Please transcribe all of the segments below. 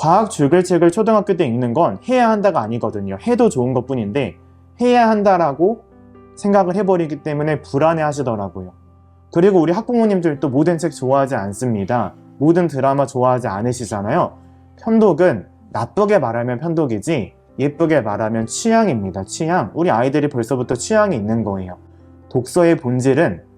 과학 줄글책을 초등학교 때 읽는 건 해야 한다가 아니거든요. 해도 좋은 것 뿐인데 해야 한다라고 생각을 해버리기 때문에 불안해 하시더라고요. 그리고 우리 학부모님들도 모든 책 좋아하지 않습니다. 모든 드라마 좋아하지 않으시잖아요. 편독은 나쁘게 말하면 편독이지 예쁘게 말하면 취향입니다. 취향. 우리 아이들이 벌써부터 취향이 있는 거예요. 독서의 본질은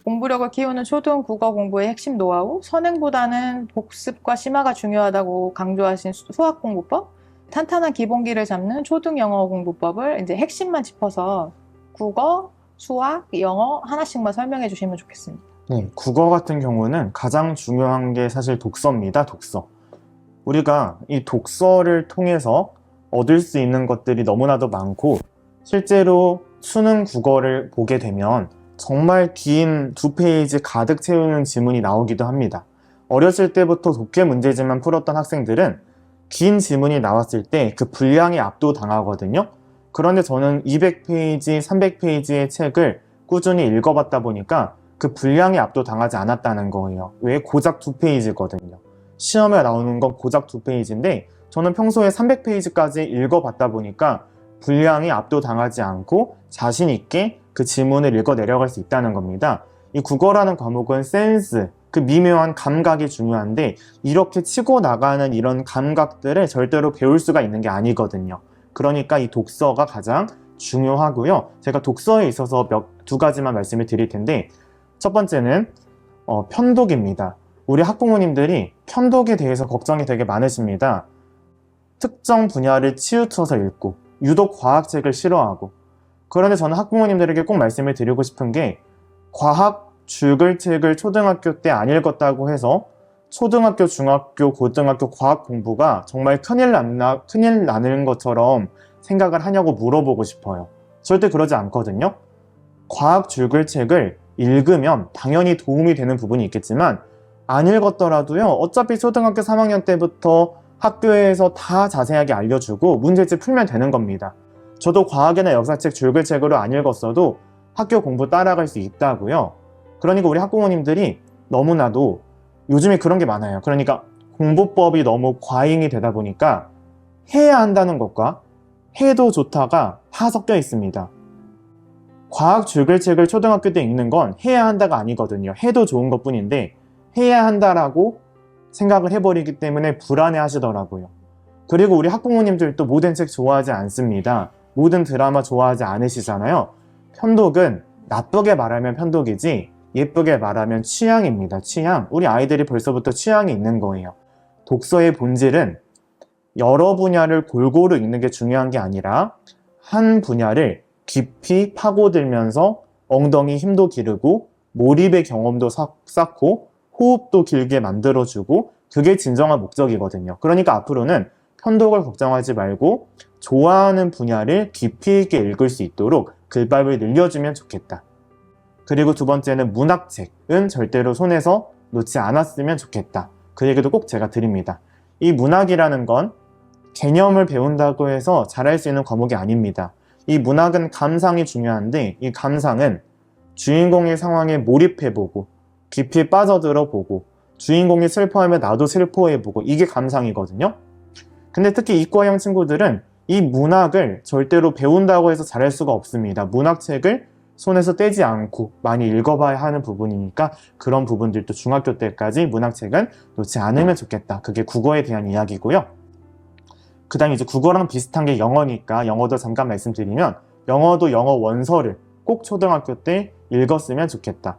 공부력을 키우는 초등 국어 공부의 핵심 노하우, 선행보다는 복습과 심화가 중요하다고 강조하신 수학 공부법, 탄탄한 기본기를 잡는 초등 영어 공부법을 이제 핵심만 짚어서 국어, 수학, 영어 하나씩만 설명해 주시면 좋겠습니다. 네, 국어 같은 경우는 가장 중요한 게 사실 독서입니다. 독서. 우리가 이 독서를 통해서 얻을 수 있는 것들이 너무나도 많고 실제로 수능 국어를 보게 되면 정말 긴 2페이지 가득 채우는 지문이 나오기도 합니다. 어렸을 때부터 독해 문제집만 풀었던 학생들은 긴 지문이 나왔을 때 그 분량에 압도당하거든요. 그런데 저는 200페이지, 300페이지의 책을 꾸준히 읽어봤다 보니까 그 분량에 압도당하지 않았다는 거예요. 왜? 고작 2페이지거든요. 시험에 나오는 건 고작 2페이지인데 저는 평소에 300페이지까지 읽어봤다 보니까 분량이 압도당하지 않고 자신 있게 그 지문을 읽어 내려갈 수 있다는 겁니다. 이 국어라는 과목은 센스, 그 미묘한 감각이 중요한데 이렇게 치고 나가는 이런 감각들을 절대로 배울 수가 있는 게 아니거든요. 그러니까 이 독서가 가장 중요하고요. 제가 독서에 있어서 두 가지만 말씀을 드릴 텐데 첫 번째는 편독입니다. 우리 학부모님들이 편독에 대해서 걱정이 되게 많으십니다. 특정 분야를 치우쳐서 읽고 유독 과학책을 싫어하고 그런데 저는 학부모님들에게 꼭 말씀을 드리고 싶은 게 과학 줄글책을 초등학교 때 안 읽었다고 해서 초등학교, 중학교, 고등학교 과학 공부가 정말 큰일 나는 것처럼 생각을 하냐고 물어보고 싶어요. 절대 그러지 않거든요. 과학 줄글책을 읽으면 당연히 도움이 되는 부분이 있겠지만 안 읽었더라도요. 어차피 초등학교 3학년 때부터 학교에서 다 자세하게 알려주고 문제집 풀면 되는 겁니다. 저도 과학이나 역사책 줄글책으로 안 읽었어도 학교 공부 따라갈 수 있다고요. 그러니까 우리 학부모님들이 너무나도 요즘에 그런 게 많아요. 그러니까 공부법이 너무 과잉이 되다 보니까 해야 한다는 것과 해도 좋다가 다 섞여 있습니다. 과학 줄글책을 초등학교 때 읽는 건 해야 한다가 아니거든요. 해도 좋은 것 뿐인데 해야 한다라고 생각을 해버리기 때문에 불안해 하시더라고요. 그리고 우리 학부모님들도 모든 책 좋아하지 않습니다. 모든 드라마 좋아하지 않으시잖아요. 편독은 나쁘게 말하면 편독이지 예쁘게 말하면 취향입니다. 취향. 우리 아이들이 벌써부터 취향이 있는 거예요. 독서의 본질은 여러 분야를 골고루 읽는 게 중요한 게 아니라 한 분야를 깊이 파고들면서 엉덩이 힘도 기르고 몰입의 경험도 쌓고 호흡도 길게 만들어주고 그게 진정한 목적이거든요. 그러니까 앞으로는 편독을 걱정하지 말고 좋아하는 분야를 깊이 있게 읽을 수 있도록 글밥을 늘려주면 좋겠다. 그리고 두 번째는 문학책은 절대로 손에서 놓지 않았으면 좋겠다. 그 얘기도 꼭 제가 드립니다. 이 문학이라는 건 개념을 배운다고 해서 잘할 수 있는 과목이 아닙니다. 이 문학은 감상이 중요한데 이 감상은 주인공의 상황에 몰입해보고 깊이 빠져들어보고 주인공이 슬퍼하면 나도 슬퍼해보고 이게 감상이거든요. 근데 특히 이과형 친구들은 이 문학을 절대로 배운다고 해서 잘할 수가 없습니다. 문학책을 손에서 떼지 않고 많이 읽어봐야 하는 부분이니까 그런 부분들도 중학교 때까지 문학책은 놓지 않으면 좋겠다. 그게 국어에 대한 이야기고요. 그 다음에 이제 국어랑 비슷한 게 영어니까 영어도 잠깐 말씀드리면 영어도 영어 원서를 꼭 초등학교 때 읽었으면 좋겠다.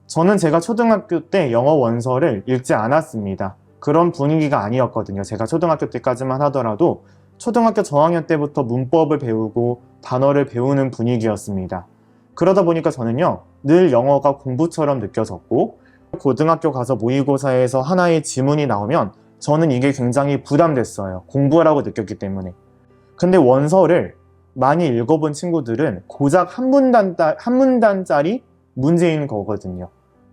저는 제가 초등학교 때 영어 원서를 읽지 않았습니다. 그런 분위기가 아니었거든요. 제가 초등학교 때까지만 하더라도 초등학교 저학년 때부터 문법을 배우고 단어를 배우는 분위기였습니다. 그러다 보니까 저는요, 늘 영어가 공부처럼 느껴졌고 고등학교 가서 모의고사에서 하나의 지문이 나오면 저는 이게 굉장히 부담됐어요. 공부라고 느꼈기 때문에. 근데 원서를 많이 읽어본 친구들은 고작 한 문단짜리 문제인 거거든요.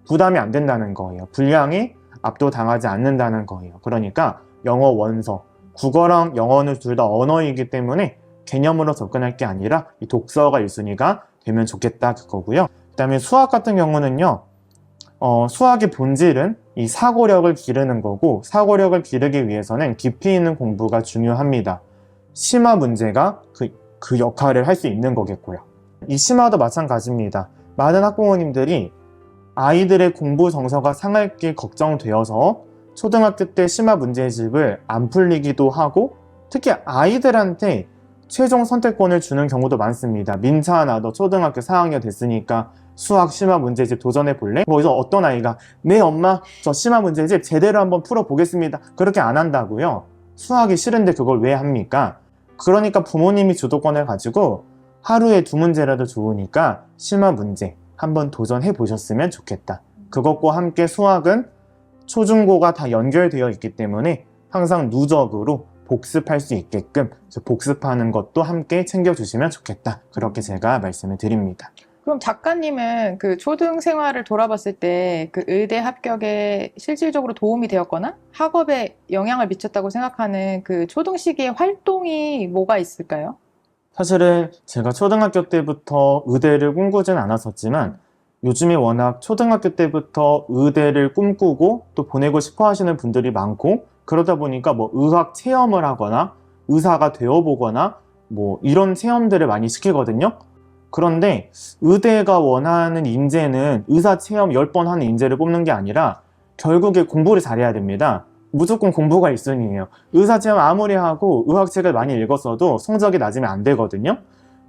부담이 안 된다는 거예요. 분량에 압도당하지 않는다는 거예요. 그러니까 영어 원서, 국어랑 영어는 둘 다 언어이기 때문에 개념으로 접근할 게 아니라 이 독서가 1순위가 되면 좋겠다 그거고요. 그다음에 수학 같은 경우는요. 수학의 본질은 이 사고력을 기르는 거고, 사고력을 기르기 위해서는 깊이 있는 공부가 중요합니다. 심화 문제가 그 역할을 할 수 있는 거겠고요. 이 심화도 마찬가지입니다. 많은 학부모님들이 아이들의 공부 정서가 상할 게 걱정되어서 초등학교 때 심화 문제집을 안 풀리기도 하고, 특히 아이들한테 최종 선택권을 주는 경우도 많습니다. 민찬아, 너 초등학교 4학년 됐으니까 수학 심화 문제집 도전해 볼래? 거기서 어떤 아이가 네 엄마 저 심화 문제집 제대로 한번 풀어보겠습니다. 그렇게 안 한다고요? 수학이 싫은데 그걸 왜 합니까? 그러니까 부모님이 주도권을 가지고 하루에 2문제라도 좋으니까 심화 문제 한번 도전해 보셨으면 좋겠다. 그것과 함께 수학은 초중고가 다 연결되어 있기 때문에 항상 누적으로 복습할 수 있게끔 복습하는 것도 함께 챙겨주시면 좋겠다. 그렇게 제가 말씀을 드립니다. 그럼 작가님은 그 초등 생활을 돌아봤을 때 그 의대 합격에 실질적으로 도움이 되었거나 학업에 영향을 미쳤다고 생각하는 그 초등 시기의 활동이 뭐가 있을까요? 사실은 제가 초등학교 때부터 의대를 꿈꾸진 않았었지만 요즘에 워낙 초등학교 때부터 의대를 꿈꾸고 또 보내고 싶어 하시는 분들이 많고, 그러다 보니까 뭐 의학 체험을 하거나 의사가 되어보거나 뭐 이런 체험들을 많이 시키거든요. 그런데 의대가 원하는 인재는 의사 체험 10번 하는 인재를 뽑는 게 아니라 결국에 공부를 잘해야 됩니다. 무조건 공부가 1순위예요. 의사 체험 아무리 하고 의학책을 많이 읽었어도 성적이 낮으면 안 되거든요.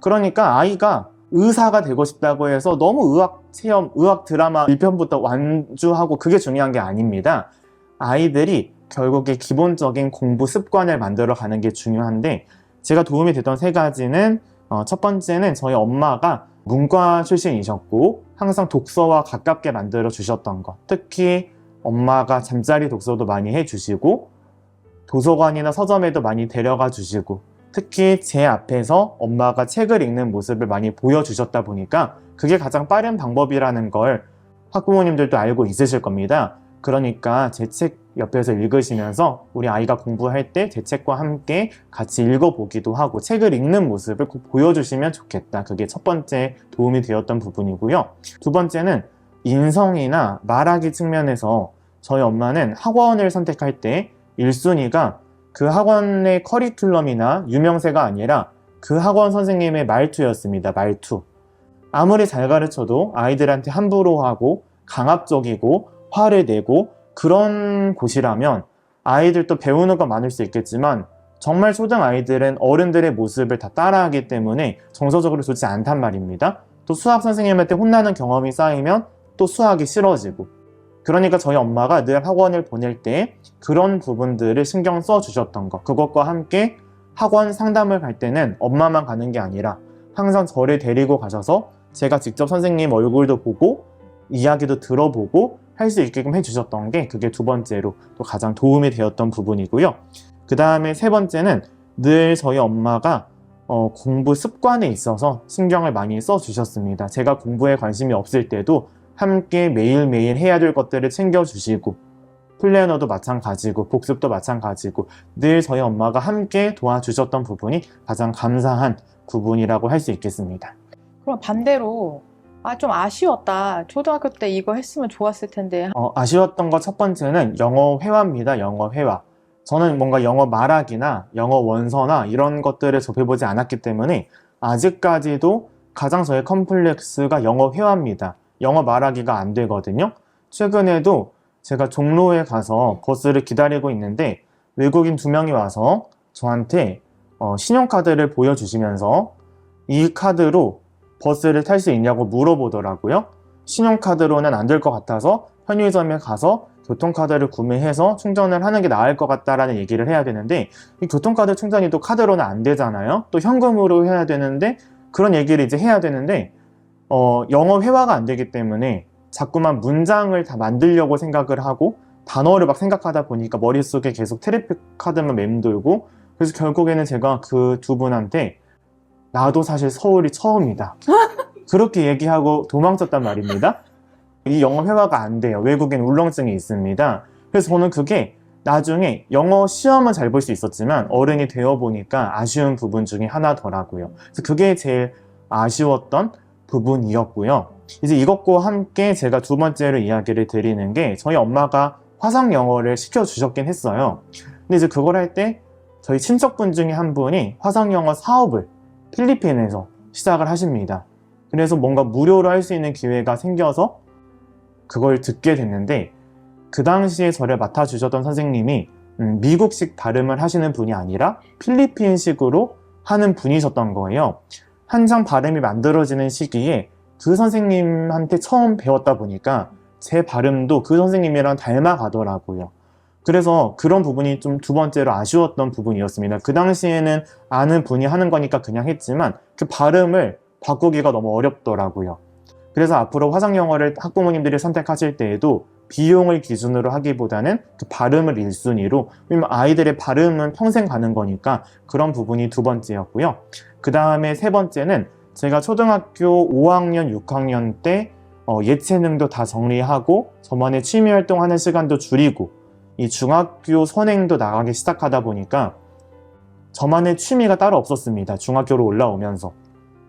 그러니까 아이가 의사가 되고 싶다고 해서 너무 의학 체험, 의학 드라마 1편부터 완주하고 그게 중요한 게 아닙니다. 아이들이 결국에 기본적인 공부 습관을 만들어 가는 게 중요한데, 제가 도움이 됐던 3가지는 첫 번째는 저희 엄마가 문과 출신이셨고 항상 독서와 가깝게 만들어 주셨던 것. 특히 엄마가 잠자리 독서도 많이 해주시고 도서관이나 서점에도 많이 데려가 주시고, 특히 제 앞에서 엄마가 책을 읽는 모습을 많이 보여주셨다 보니까 그게 가장 빠른 방법이라는 걸 학부모님들도 알고 있으실 겁니다. 그러니까 제 책 옆에서 읽으시면서 우리 아이가 공부할 때 제 책과 함께 같이 읽어보기도 하고 책을 읽는 모습을 꼭 보여주시면 좋겠다. 그게 첫 번째 도움이 되었던 부분이고요. 두 번째는 인성이나 말하기 측면에서 저희 엄마는 학원을 선택할 때 1순위가 그 학원의 커리큘럼이나 유명세가 아니라 그 학원 선생님의 말투였습니다. 말투. 아무리 잘 가르쳐도 아이들한테 함부로 하고 강압적이고 화를 내고 그런 곳이라면 아이들도 배우는 건 많을 수 있겠지만 정말 초등 아이들은 어른들의 모습을 다 따라하기 때문에 정서적으로 좋지 않단 말입니다. 또 수학 선생님한테 혼나는 경험이 쌓이면 또 수학이 싫어지고, 그러니까 저희 엄마가 늘 학원을 보낼 때 그런 부분들을 신경 써 주셨던 것, 그것과 함께 학원 상담을 갈 때는 엄마만 가는 게 아니라 항상 저를 데리고 가셔서 제가 직접 선생님 얼굴도 보고 이야기도 들어보고 할 수 있게끔 해주셨던 게 그게 두 번째로 또 가장 도움이 되었던 부분이고요. 그 다음에 세 번째는 늘 저희 엄마가 공부 습관에 있어서 신경을 많이 써주셨습니다. 제가 공부에 관심이 없을 때도 함께 매일매일 해야 될 것들을 챙겨주시고, 플래너도 마찬가지고 복습도 마찬가지고 늘 저희 엄마가 함께 도와주셨던 부분이 가장 감사한 부분이라고 할 수 있겠습니다. 그럼 반대로 좀 아쉬웠다. 초등학교 때 이거 했으면 좋았을 텐데. 아쉬웠던 것 첫 번째는 영어 회화입니다. 영어 회화. 저는 뭔가 영어 말하기나 영어 원서나 이런 것들을 접해보지 않았기 때문에 아직까지도 가장 저의 컴플렉스가 영어 회화입니다. 영어 말하기가 안 되거든요. 최근에도 제가 종로에 가서 버스를 기다리고 있는데 외국인 2명이 와서 저한테 신용카드를 보여주시면서 이 카드로 버스를 탈 수 있냐고 물어보더라고요. 신용카드로는 안 될 것 같아서 편의점에 가서 교통카드를 구매해서 충전을 하는 게 나을 것 같다라는 얘기를 해야 되는데, 이 교통카드 충전이 또 카드로는 안 되잖아요. 또 현금으로 해야 되는데 그런 얘기를 이제 해야 되는데 영어 회화가 안 되기 때문에 자꾸만 문장을 다 만들려고 생각을 하고 단어를 막 생각하다 보니까 머릿속에 계속 트래픽 카드만 맴돌고, 그래서 결국에는 제가 그 2분한테 나도 사실 서울이 처음이다 그렇게 얘기하고 도망쳤단 말입니다. 이 영어 회화가 안 돼요. 외국인 울렁증이 있습니다. 그래서 저는 그게 나중에 영어 시험은 잘 볼 수 있었지만 어른이 되어 보니까 아쉬운 부분 중에 하나더라고요. 그래서 그게 제일 아쉬웠던 부분이었고요. 이제 이것과 함께 제가 두 번째로 이야기를 드리는 게 저희 엄마가 화상 영어를 시켜주셨긴 했어요. 근데 이제 그걸 할 때 저희 친척분 중에 한 분이 화상 영어 사업을 필리핀에서 시작을 하십니다. 그래서 뭔가 무료로 할 수 있는 기회가 생겨서 그걸 듣게 됐는데 그 당시에 저를 맡아주셨던 선생님이 미국식 발음을 하시는 분이 아니라 필리핀식으로 하는 분이셨던 거예요. 한창 발음이 만들어지는 시기에 그 선생님한테 처음 배웠다 보니까 제 발음도 그 선생님이랑 닮아가더라고요. 그래서 그런 부분이 좀 두 번째로 아쉬웠던 부분이었습니다. 그 당시에는 아는 분이 하는 거니까 그냥 했지만 그 발음을 바꾸기가 너무 어렵더라고요. 그래서 앞으로 화상 영어를 학부모님들이 선택하실 때에도 비용을 기준으로 하기보다는 그 발음을 1순위로, 왜냐면 아이들의 발음은 평생 가는 거니까 그런 부분이 두 번째였고요. 그 다음에 세 번째는 제가 초등학교 5학년, 6학년 때 예체능도 다 정리하고 저만의 취미 활동하는 시간도 줄이고 이 중학교 선행도 나가기 시작하다 보니까 저만의 취미가 따로 없었습니다. 중학교로 올라오면서.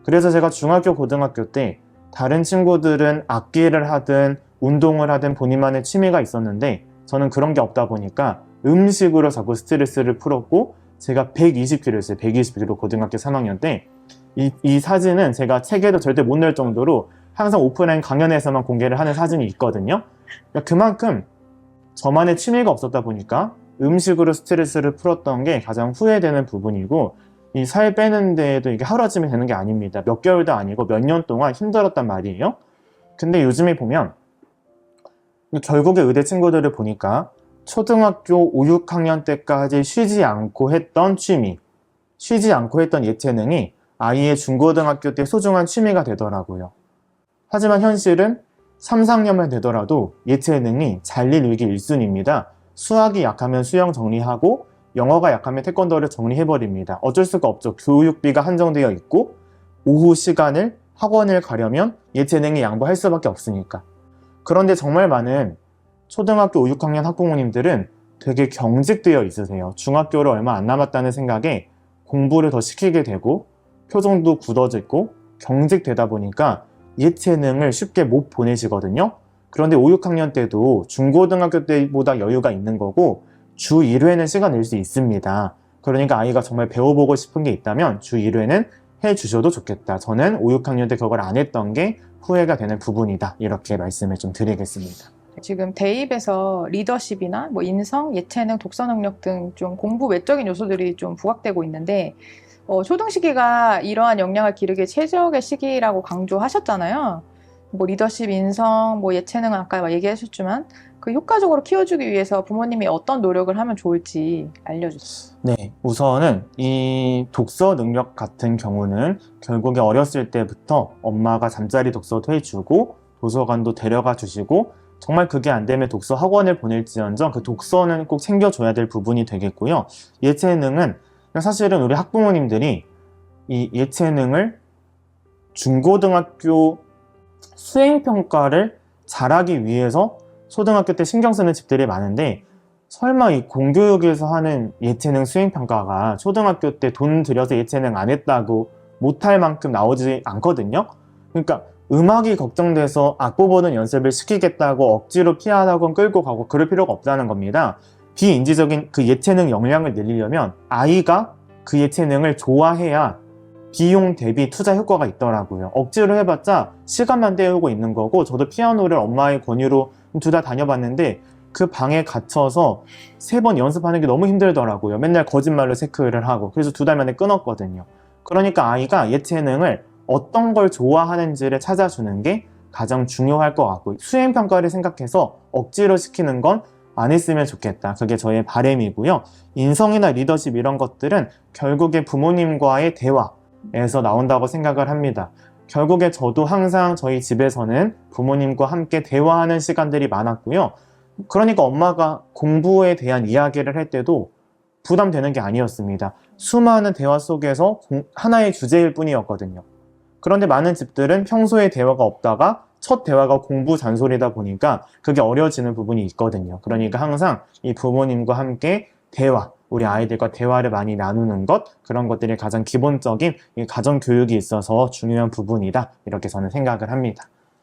그래서 제가 중학교, 고등학교 때 다른 친구들은 악기를 하든 운동을 하든 본인만의 취미가 있었는데 저는 그런 게 없다 보니까 음식으로 자꾸 스트레스를 풀었고 제가 120kg였어요. 120kg 고등학교 3학년 때. 이 사진은 제가 책에도 절대 못 넣을 정도로 항상 오프라인 강연에서만 공개를 하는 사진이 있거든요. 그러니까 그만큼 저만의 취미가 없었다 보니까 음식으로 스트레스를 풀었던 게 가장 후회되는 부분이고 이 살 빼는 데에도 이게 하루아침에 되는 게 아닙니다. 몇 개월도 아니고 몇 년 동안 힘들었단 말이에요. 근데 요즘에 보면 결국에 의대 친구들을 보니까 초등학교 5, 6학년 때까지 쉬지 않고 했던 취미, 쉬지 않고 했던 예체능이 아이의 중고등학교 때 소중한 취미가 되더라고요. 하지만 현실은 3, 4학년만 되더라도 예체능이 잘릴 위기 1순위입니다. 수학이 약하면 수영 정리하고 영어가 약하면 태권도를 정리해버립니다. 어쩔 수가 없죠. 교육비가 한정되어 있고 오후 시간을 학원을 가려면 예체능이 양보할 수밖에 없으니까. 그런데 정말 많은 초등학교 5, 6학년 학부모님들은 되게 경직되어 있으세요. 중학교를 얼마 안 남았다는 생각에 공부를 더 시키게 되고 표정도 굳어지고 경직되다 보니까 예체능을 쉽게 못 보내시거든요. 그런데 5, 6학년 때도 중고등학교 때보다 여유가 있는 거고 주 1회는 시간 낼 수 있습니다. 그러니까 아이가 정말 배워보고 싶은 게 있다면 주 1회는 해주셔도 좋겠다. 저는 5, 6학년 때 그걸 안 했던 게 후회가 되는 부분이다. 이렇게 말씀을 좀 드리겠습니다. 지금 대입에서 리더십이나 뭐 인성, 예체능, 독서 능력 등 좀 공부 외적인 요소들이 좀 부각되고 있는데 초등 시기가 이러한 역량을 기르기에 최적의 시기라고 강조하셨잖아요. 뭐 리더십, 인성, 뭐 예체능은 아까 얘기하셨지만 그 효과적으로 키워주기 위해서 부모님이 어떤 노력을 하면 좋을지 알려주세요. 네, 우선은 이 독서 능력 같은 경우는 결국에 어렸을 때부터 엄마가 잠자리 독서도 해주고 도서관도 데려가 주시고 정말 그게 안 되면 독서 학원을 보낼지언정 그 독서는 꼭 챙겨줘야 될 부분이 되겠고요. 예체능은 사실은 우리 학부모님들이 이 예체능을 중고등학교 수행평가를 잘하기 위해서 초등학교 때 신경 쓰는 집들이 많은데 설마 이 공교육에서 하는 예체능 수행평가가 초등학교 때 돈 들여서 예체능 안 했다고 못할 만큼 나오지 않거든요. 그러니까 음악이 걱정돼서 악보 보는 연습을 시키겠다고 억지로 피아노학원 끌고 가고 그럴 필요가 없다는 겁니다. 비인지적인 그 예체능 역량을 늘리려면 아이가 그 예체능을 좋아해야 비용 대비 투자 효과가 있더라고요. 억지로 해봤자 시간만 때우고 있는 거고 저도 피아노를 엄마의 권유로 둘 다 다녀봤는데 그 방에 갇혀서 3번 연습하는 게 너무 힘들더라고요. 맨날 거짓말로 체크를 하고 그래서 2달 만에 끊었거든요. 그러니까 아이가 예체능을 어떤 걸 좋아하는지를 찾아주는 게 가장 중요할 것 같고 수행평가를 생각해서 억지로 시키는 건 안 했으면 좋겠다. 그게 저의 바람이고요. 인성이나 리더십 이런 것들은 결국에 부모님과의 대화에서 나온다고 생각을 합니다. 결국에 저도 항상 저희 집에서는 부모님과 함께 대화하는 시간들이 많았고요. 그러니까 엄마가 공부에 대한 이야기를 할 때도 부담되는 게 아니었습니다. 수많은 대화 속에서 하나의 주제일 뿐이었거든요. 그런데 많은 집들은 평소에 대화가 없다가 첫 대화가 공부 잔소리다 보니까 그게 어려워지는 부분이 있거든요. 그러니까 항상 이 부모님과 함께 대화, 우리 아이들과 대화를 많이 나누는 것, 그런 것들이 가장 기본적인 이 가정교육이 있어서 중요한 부분이다. 이렇게 저는 생각을 합니다.